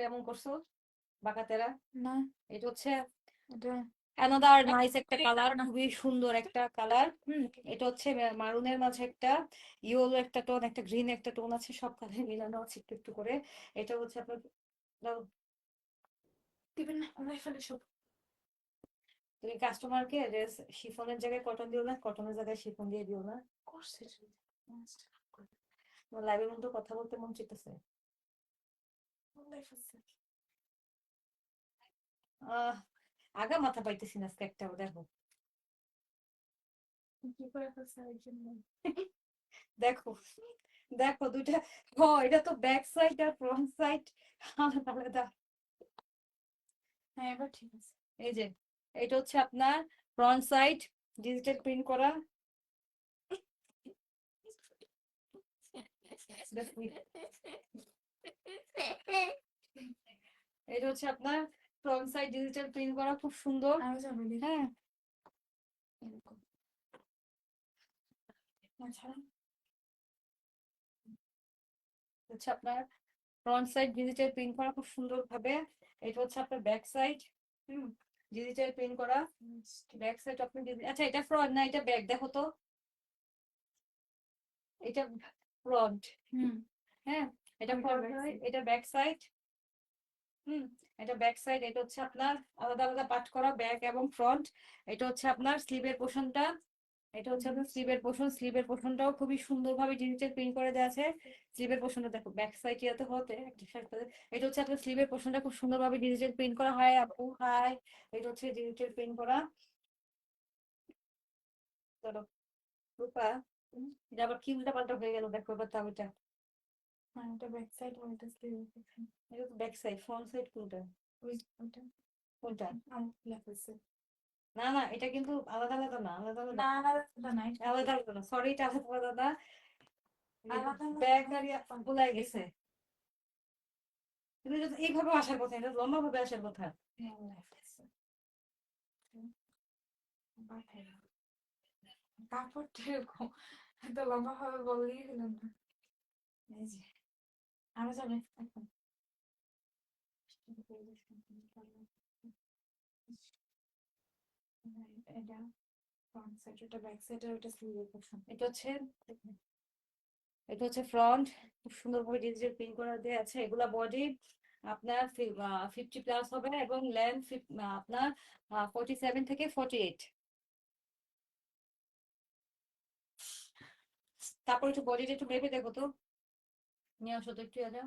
এমন করছো বাঁকাতেরা? না এটা হচ্ছে এটা অ্যানাদার নাইস একটা কালার, খুবই সুন্দর একটা কালার। এটা হচ্ছে মারুনের মাঝে একটা ইয়েলো একটা টোন, একটা গ্রিন একটা টোন আছে, সব কালার মিলানো আছে একটু একটু করে। এটা হচ্ছে আপনার দাও, দিবেন না, আমরা ফেলে সব। তুমি কাস্টমারকে ড্রেস শিফনের জায়গায় কটন দিও না, কটনের জায়গায় শিফন দিয়ে দিও না। করছে তোমার লাইভের মধ্যে কথা বলতে মন চাইতেছে। আগা মাথা পাইতেছি না আজকে একটা, দেখো কি করে ফেলছে একজন। দেখো দেখো দুইটা। ও এটা তো ব্যাক সাইড আর ফ্রন্ট সাইড আলাদা আলাদা। হ্যাঁ এবার ঠিক আছে। এই যে এটা হচ্ছে আপনার ফ্রন্ট সাইড ডিজিটাল প্রিন্ট করা। এটা হচ্ছে আপনার ফ্রন্ট সাইড ডিজিটাল প্রিন্ট করা, খুব সুন্দর। আরো যাবে হ্যাঁ এরকম না ছাড়া হচ্ছে আপনার ফ্রন্ট সাইড ডিজিটাল প্রিন্ট করা খুব সুন্দর ভাবে। এটা হচ্ছে আপনার ব্যাক সাইড ডিজিটাল প্রিন্ট করা। ব্যাক সাইড আপনি আচ্ছা এটা ফ্রন্ট না এটা ব্যাক, দেখো তো এটা ফ্রন্ট। হ্যাঁ এটা ফ্রন্ট, এটা ব্যাক সাইড। এটা ব্যাক সাইড। এটা হচ্ছে আপনার আলাদা আলাদা পার্ট করা, ব্যাক এবং ফ্রন্ট। এটা হচ্ছে আপনার স্লিভের পোর্শনটা। এটা হচ্ছে আপনার স্লিভের পোর্শন। স্লিভের পোর্শনটাও খুবই সুন্দরভাবে ডিজিটাল প্রিন্ট করে দেওয়া আছে। স্লিভের পোর্শনটা দেখো, ব্যাক সাইড ইয়াতে হতে এটা হচ্ছে আপনার স্লিভের পোর্শনটা খুব সুন্দরভাবে ডিজিটাল প্রিন্ট করা হয় আপু। হাই, এটা হচ্ছে ডিজিটাল প্রিন্ট করা। চলো রূপা, এটা আবার কি উল্টা পাল্টা হয়ে গেল দেখো এবার তাও। এটা এটা ব্যাক সাইড আর এটা স্লিভ। এটা তো ব্যাক সাইড, ফ্রন্ট সাইড কোনটা? ওইটা কোনটা? আমার লেখা আছে। না না এটা কিন্তু আলাদা আলাদা না, আলাদা আলাদা না আলাদা নাই, আলাদা আলাদা না, সরি এটা আলাদা আলাদা। আলাদা ব্যাগ আর ভুলাই গেছে। কিন্তু এটা তো এইভাবে আসার কথা, এটা লম্বা ভাবে আসার কথা। কাপড়টা এরকম এত লম্বা ভাবে বললেই হলো না। এই যে আরো যাবে এখন। এটা ফ্রন্ট সাইড, এটা ব্যাক সাইড আর এটা স্লিভের পোর্শন। এটা হচ্ছে এটা হচ্ছে ফ্রন্ট, খুব সুন্দরভাবে ডিজিটাল প্রিন্ট করা দেওয়া আছে। এগুলা বডি আপনার 50+ হবে এবং লেন্থ আপনার 47 থেকে 48। তারপর একটু বডিটা একটু মেপে দেখো তো, নিয়ে আসো তো একটু এটা।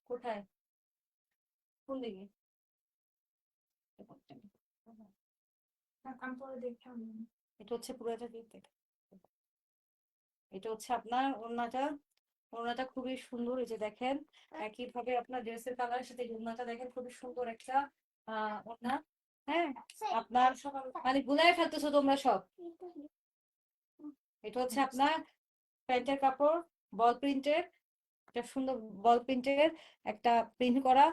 কোথায়, কোন দিকে? আমি পরে দেখে এটা হচ্ছে পুরোটা দিকে। এটা হচ্ছে আপনার ওড়নাটা। ওড়নাটা খুবই সুন্দর, এই যে দেখেন একই ভাবে আপনার ড্রেসের কালারের সাথে ওড়নাটা দেখেন, খুবই সুন্দর একটা ওড়না। হ্যাঁ আপনার মানে গুলায় ফেলতেছো তোমরা সব। এটা হচ্ছে আপনার প্যান্টের কাপড়, বল প্রিন্টের। এটা সুন্দর বল প্রিন্টের একটা প্রিন্ট করা,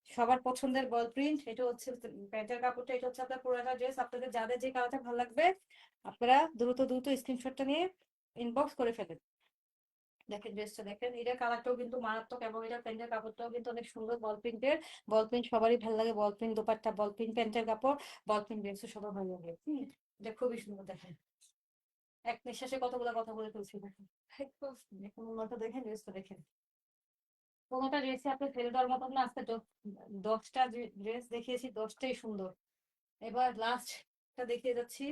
সবার পছন্দের বল প্রিন্ট। এটা হচ্ছে প্যান্টের কাপড়টা। এটা হচ্ছে আপনার পুরোটা ড্রেস। আপনাদের যাদের যে কালারটা ভালো লাগবে আপনারা দ্রুত দ্রুত স্ক্রিনশটটা নিয়ে ইনবক্স করে ফেলেন। দেখেন ড্রেসটা দেখেন, এটা কালারটাও কিন্তু মারাত্মক এবং এটা প্যান্টের কাপড়টাও কিন্তু অনেক সুন্দর বল প্রিন্টের। বল প্রিন্ট সবারই ভালো লাগে, বল প্রিন্ট দোপাট্টা, বল প্রিন্ট প্যান্টের কাপড়, বল প্রিন্ট ড্রেসও সবার ভালো লাগে। এটা খুবই সুন্দর দেখেন। এক নিঃশ্বাসে কতগুলো কথা বলে ফেলছি দেখেন। দেখুন ওনাটা দেখেন, ড্রেসটা দেখেন। কোনোটা ড্রেসে আপনি ফেলে দেওয়ার মতন না। আজকে 10টা ড্রেস দেখিয়েছি, 10টাই সুন্দর। এবার লাস্টটা দেখিয়ে যাচ্ছি।